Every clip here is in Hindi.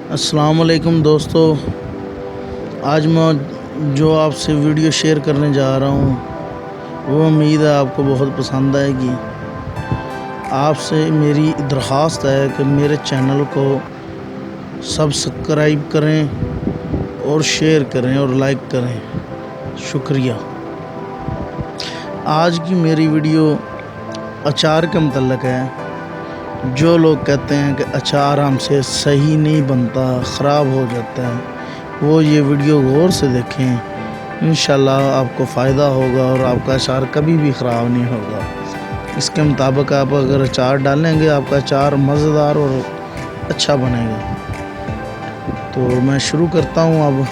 अस्सलाम वालेकुम दोस्तों। आज मैं जो आपसे वीडियो शेयर करने जा रहा हूँ वो उम्मीद है आपको बहुत पसंद आएगी। आपसे मेरी दरख्वास्त है कि मेरे चैनल को सब्सक्राइब करें और शेयर करें और लाइक करें। शुक्रिया। आज की मेरी वीडियो अचार के मुतल्लिक़ है। जो लोग कहते हैं कि अचार हमसे सही नहीं बनता, ख़राब हो जाता है, वो ये वीडियो गौर से देखें। इंशाल्लाह आपको फ़ायदा होगा और आपका अचार कभी भी ख़राब नहीं होगा। इसके मुताबिक आप अगर अचार डालेंगे आपका अचार मज़ेदार और अच्छा बनेगा। तो मैं शुरू करता हूँ अब।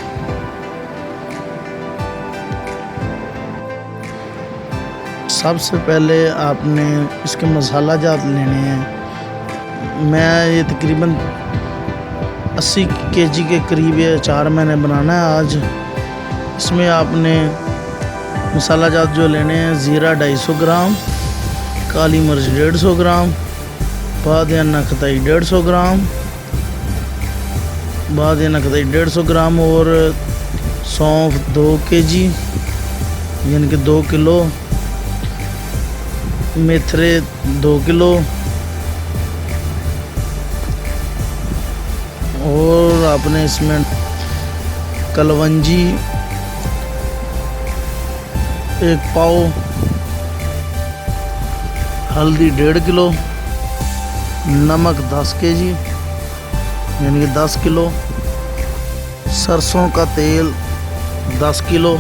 सबसे पहले आपने इसके मसाला जात लेने हैं। मैं ये तकरीबन 80 केजी के करीब ये अचार मैंने बनाना है आज। इसमें आपने मसाला जात जो लेने हैं, ज़ीरा 250 ग्राम, काली मिर्च 150 ग्राम, बादियाना खताई 150 ग्राम, बादियाना खताई 150 ग्राम और सौंफ 2 केजी यानी कि 2 किलो, मेथरे 2 किलो और आपने इसमें कलवंजी 1 पाव, हल्दी 1.5 किलो, नमक 10 केजी यानी कि 10 किलो, सरसों का तेल 10 किलो।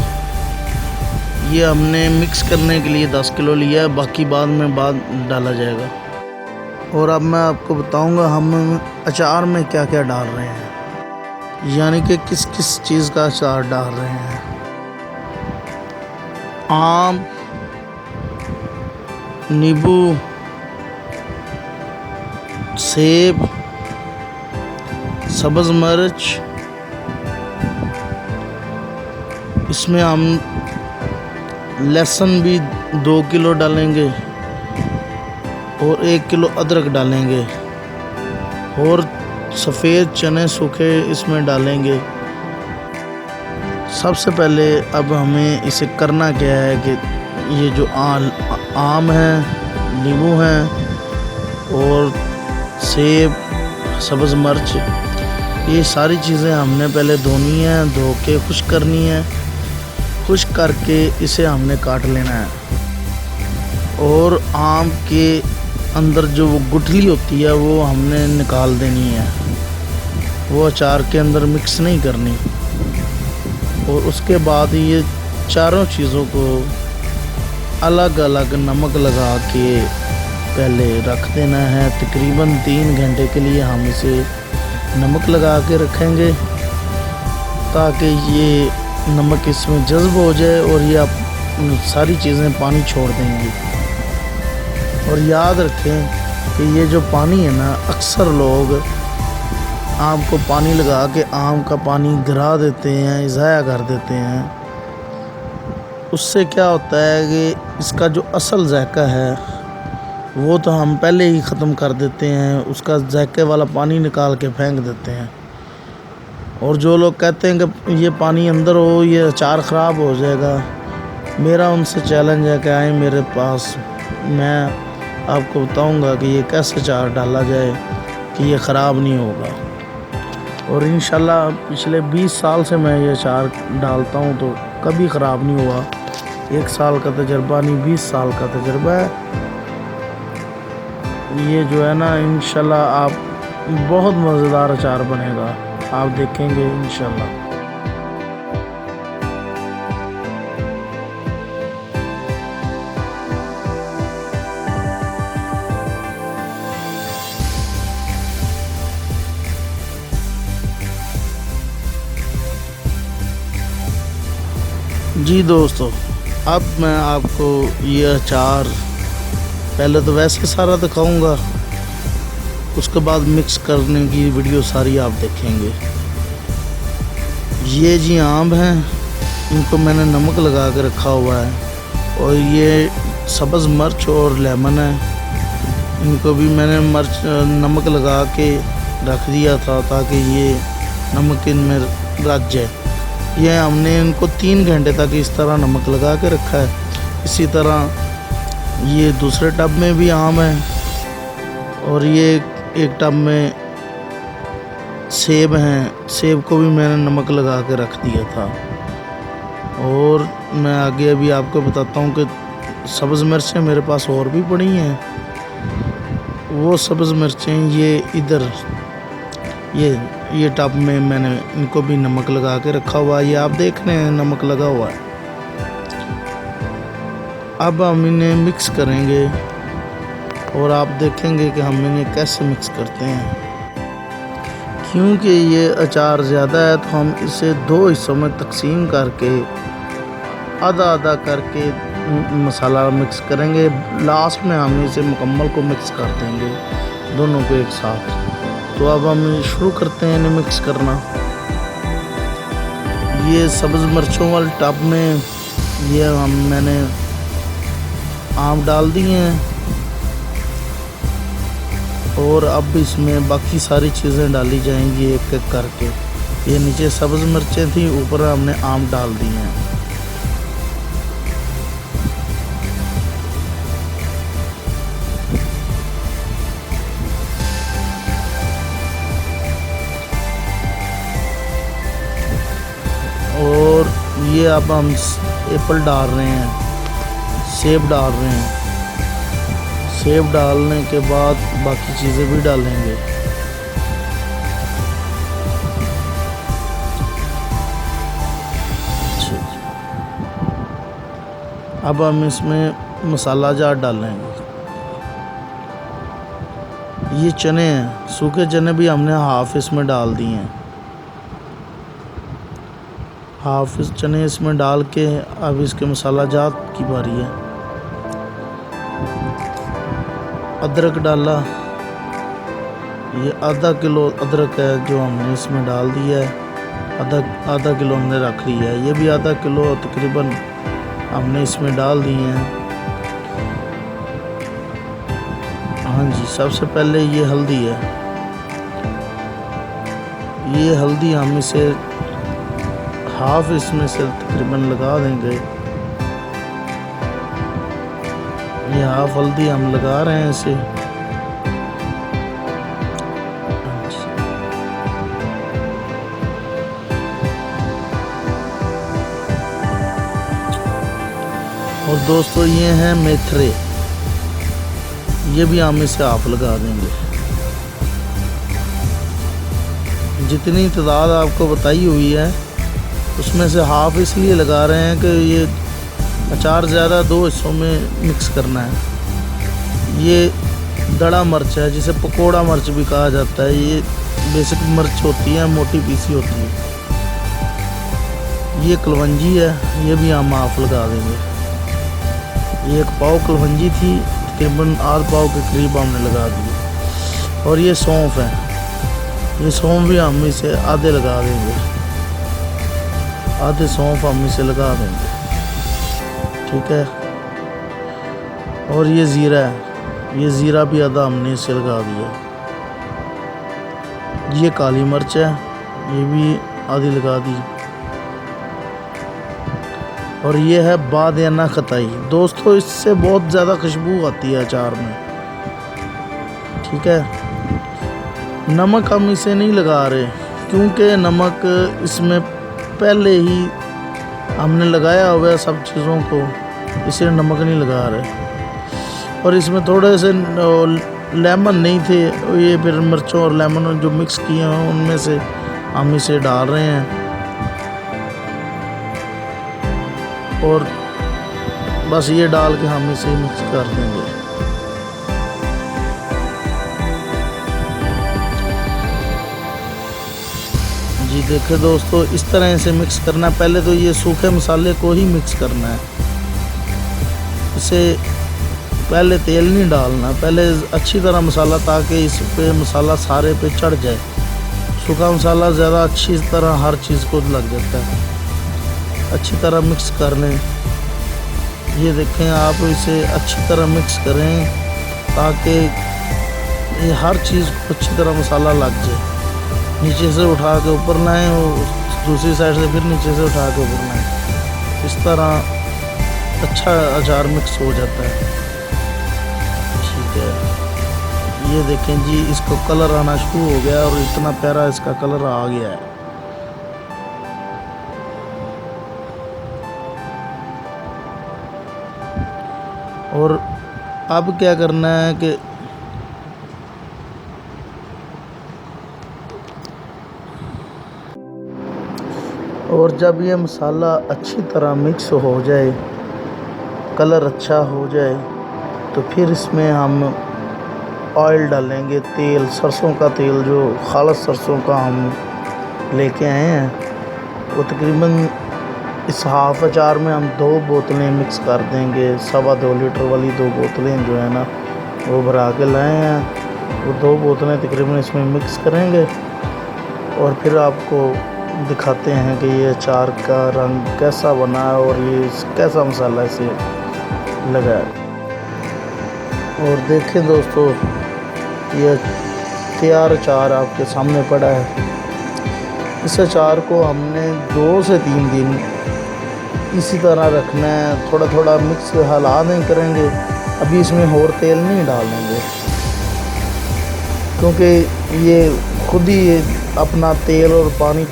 ये हमने मिक्स करने के लिए 10 किलो लिया है, बाकी बाद डाला जाएगा। और अब मैं आपको बताऊंगा हम अचार में क्या क्या डाल रहे हैं, यानी कि किस किस चीज़ का अचार डाल रहे हैं। आम, नींबू, सेब, सब्ज़ मिर्च। इसमें हम लहसुन भी 2 किलो डालेंगे और 1 किलो अदरक डालेंगे और सफ़ेद चने सूखे इसमें डालेंगे। सबसे पहले अब हमें इसे करना क्या है कि ये जो आम है, नींबू हैं और सेब, सब्ज़ मिर्च, ये सारी चीज़ें हमने पहले धोनी है, धो के खुश्क करनी है। खुश्क करके इसे हमने काट लेना है और आम के अंदर जो वो गुठली होती है वो हमने निकाल देनी है, वो अचार के अंदर मिक्स नहीं करनी। और उसके बाद ये चारों चीज़ों को अलग अलग नमक लगा के पहले रख देना है। तकरीबन 3 घंटे के लिए हम इसे नमक लगा के रखेंगे ताकि ये नमक इसमें जज़्ब हो जाए और ये आप सारी चीज़ें पानी छोड़ देंगी। और याद रखें कि ये जो पानी है ना, अक्सर लोग आम को पानी लगा के आम का पानी गिरा देते हैं, ज़ाया कर देते हैं। उससे क्या होता है कि इसका जो असल जायका है वो तो हम पहले ही ख़त्म कर देते हैं, उसका जायके वाला पानी निकाल के फेंक देते हैं। और जो लोग कहते हैं कि ये पानी अंदर हो ये अचार ख़राब हो जाएगा, मेरा उनसे चैलेंज है कि आए मेरे पास, मैं आपको बताऊंगा कि ये कैसे अचार डाला जाए कि ये ख़राब नहीं होगा। और इंशाल्लाह पिछले 20 साल से मैं ये अचार डालता हूँ तो कभी ख़राब नहीं हुआ। 1 साल का तजर्बा नहीं, 20 साल का तजर्बा है। ये जो है ना, इंशाल्लाह आप बहुत मज़ेदार अचार बनेगा, आप देखेंगे इंशाल्लाह। जी दोस्तों, अब मैं आपको ये अचार पहले तो वैसे सारा दिखाऊंगा, उसके बाद मिक्स करने की वीडियो सारी आप देखेंगे। ये जी आम हैं, इनको मैंने नमक लगा के रखा हुआ है। और ये सब्ज़ मिर्च और लेमन है, इनको भी मैंने नमक लगा के रख दिया था ताकि ये नमक इनमें रच जाए। ये हमने इनको 3 घंटे तक इस तरह नमक लगा के रखा है। इसी तरह ये दूसरे टब में भी आम है और ये एक टब में सेब हैं। सेब को भी मैंने नमक लगा के रख दिया था। और मैं आगे अभी आपको बताता हूँ कि सब्ज़ मिर्चें मेरे पास और भी पड़ी हैं। वो सब्ज़ मिर्चें ये इधर ये टब में मैंने इनको भी नमक लगा के रखा हुआ है। ये आप देख रहे हैं नमक लगा हुआ है। अब हम इन्हें मिक्स करेंगे और आप देखेंगे कि हम इन्हें कैसे मिक्स करते हैं। क्योंकि ये अचार ज़्यादा है तो हम इसे 2 हिस्सों में तकसीम करके आधा आधा करके मसाला मिक्स करेंगे। लास्ट में हम इसे मुकम्मल को मिक्स कर देंगे दोनों को एक साथ। तो अब हम शुरू करते हैं इन्हें मिक्स करना। ये सब्ज़ मिर्चों वाले टब में ये मैंने आम डाल दिए हैं और अब इसमें बाकी सारी चीज़ें डाली जाएंगी एक एक करके। ये नीचे सब्ज़ मिर्चें थी, ऊपर हमने आम डाल दिए हैं। और ये अब हम एप्पल डाल रहे हैं, सेब डाल रहे हैं। सेब डालने के बाद बाकी चीज़ें भी डालेंगे। अब हम इसमें मसाला जार डालेंगे। ये चने हैं, सूखे चने भी हमने हाफ इसमें डाल दिए हैं। हाफ चने इसमें डाल के अब इसके मसाला जात की बारी है। अदरक डाला, ये आधा किलो अदरक है जो हमने इसमें डाल दिया है। आधा किलो हमने रख लिया है। ये भी आधा किलो तकरीबन हमने इसमें डाल दिए हैं। हाँ जी, सबसे पहले ये हल्दी है। ये हल्दी हम इसे हाफ इसमें से तकरीबन लगा देंगे। ये हाफ हल्दी हम लगा रहे हैं इसे। और दोस्तों ये हैं मेथरे, ये भी हम इसे हाफ लगा देंगे। जितनी तादाद आपको बताई हुई है उसमें से हाफ इसलिए लगा रहे हैं कि ये अचार ज़्यादा 2 हिस्सों में मिक्स करना है। ये दड़ा मिर्च है जिसे पकोड़ा मिर्च भी कहा जाता है। ये बेसिक मिर्च होती है, मोटी पीसी होती है। ये कलवंजी है, ये भी हम हाफ लगा देंगे। ये 1 पाव कलवंजी थी, तकरीबन आध पाव के करीब हमने लगा दी। और ये सौंफ है, ये सौंफ भी हम इसे आधे लगा देंगे। आधे सौंफ हम इसे लगा देंगे, ठीक है। और ये ज़ीरा है, ये ज़ीरा भी आधा हमने इसे लगा दिया। ये काली मिर्च है, ये भी आधी लगा दी। और ये है बादियाना खताई। दोस्तों इससे बहुत ज़्यादा खुशबू आती है अचार में, ठीक है। नमक हम इसे नहीं लगा रहे क्योंकि नमक इसमें पहले ही हमने लगाया हुआ है सब चीज़ों को, इसलिए नमक नहीं लगा रहे। और इसमें थोड़े से लेमन नहीं थे, ये फिर मिर्चों और लेमन जो मिक्स किए हैं उनमें से हम इसे डाल रहे हैं। और बस ये डाल के हम इसे मिक्स कर देंगे। जी देखिए दोस्तों, इस तरह से मिक्स करना है। पहले तो ये सूखे मसाले को ही मिक्स करना है, इसे पहले तेल नहीं डालना, पहले अच्छी तरह मसाला, ताकि इस पे मसाला सारे पे चढ़ जाए। सूखा मसाला ज़्यादा अच्छी तरह हर चीज़ को लग जाता है। अच्छी तरह मिक्स कर लें। ये देखें, आप इसे अच्छी तरह मिक्स करें ताकि ये हर चीज़ को अच्छी तरह मसाला लग जाए। नीचे से उठा के ऊपर लाएं और दूसरी साइड से फिर नीचे से उठा के ऊपर लाएं। इस तरह अच्छा अचार मिक्स हो जाता है। ठीक है, ये देखें जी, इसको कलर आना शुरू हो गया और इतना प्यारा इसका कलर आ गया है। और अब क्या करना है कि और जब ये मसाला अच्छी तरह मिक्स हो जाए, कलर अच्छा हो जाए, तो फिर इसमें हम ऑयल डालेंगे। तेल, सरसों का तेल, जो खालिस सरसों का हम लेके आए हैं, वो तकरीबन इस हाफ अचार में हम 2 बोतलें मिक्स कर देंगे। 2.25 लीटर वाली 2 बोतलें जो है ना, वो भरा के लाए हैं। वो 2 बोतलें तकरीबन इसमें मिक्स करेंगे और फिर आपको दिखाते हैं कि ये अचार का रंग कैसा बना है और ये कैसा मसाला इसे लगा है। और देखें दोस्तों, ये तैयार अचार आपके सामने पड़ा है। इस अचार को हमने 2 से 3 दिन इसी तरह रखना है। थोड़ा थोड़ा मिक्स हिला नहीं करेंगे। अभी इसमें और तेल नहीं डालेंगे, क्योंकि ये खुद ही अपना तेल और पानी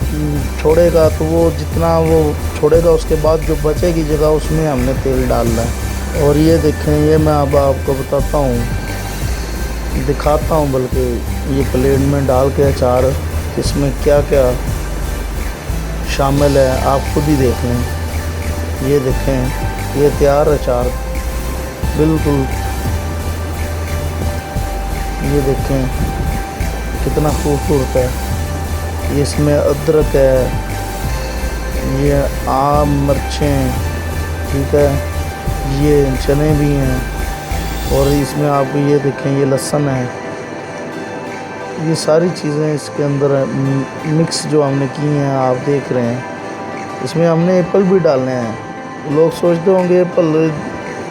छोड़ेगा, तो वो जितना वो छोड़ेगा उसके बाद जो बचेगी जगह उसमें हमने तेल डालना है। और ये देखें, ये मैं अब आपको बताता हूँ, दिखाता हूँ, बल्कि ये प्लेट में डाल के अचार, इसमें क्या क्या शामिल है आप खुद ही देख लें। ये देखें, ये तैयार अचार बिल्कुल, ये देखें कितना खूबसूरत है। ये इसमें अदरक है, ये आम मिर्चें, ठीक है, ये चने भी हैं, और इसमें आप ये देखें, ये लहसुन है। ये सारी चीज़ें इसके अंदर मिक्स जो हमने की हैं, आप देख रहे हैं। इसमें हमने एप्पल भी डालने हैं। लोग सोचते होंगे एप्पल,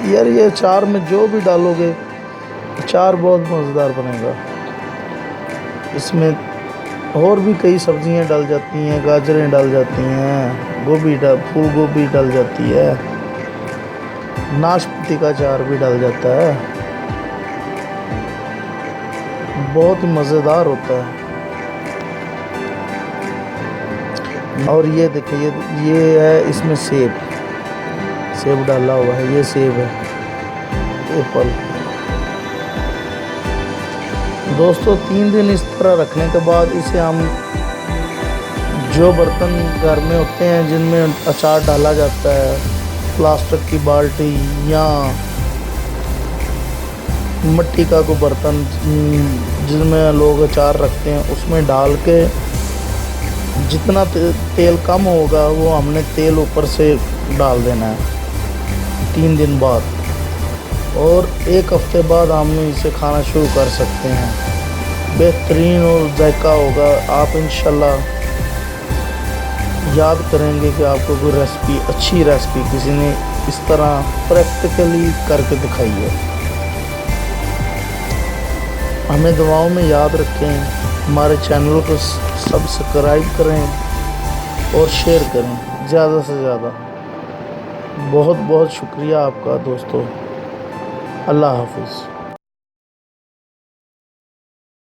यार ये अचार में जो भी डालोगे अचार बहुत मज़ेदार बनेगा। इसमें और भी कई सब्जियां डल जाती हैं, गाजरें डल जाती हैं, फूल गोभी डल जाती है, नाशपाती का अचार भी डल जाता है। बहुत ही मज़ेदार होता है। और ये देखिए, ये है इसमें सेब डाला हुआ है, ये सेब है, एप्पल। दोस्तों 3 दिन इस तरह रखने के बाद इसे हम, जो बर्तन घर में होते हैं जिनमें अचार डाला जाता है, प्लास्टिक की बाल्टी या मिट्टी का कोई बर्तन जिसमें लोग अचार रखते हैं, उसमें डाल के जितना तेल कम होगा वो हमने तेल ऊपर से डाल देना है 3 दिन बाद। और 1 हफ्ते बाद हम इसे खाना शुरू कर सकते हैं। बेहतरीन और जायका होगा। आप इंशाल्लाह याद करेंगे कि आपको कोई रेसिपी, अच्छी रेसिपी किसी ने इस तरह प्रैक्टिकली करके दिखाई है। हमें दुआओं में याद रखें। हमारे चैनल को सब्सक्राइब करें और शेयर करें ज़्यादा से ज़्यादा। बहुत बहुत शुक्रिया आपका दोस्तों। अल्लाह हाफिज़।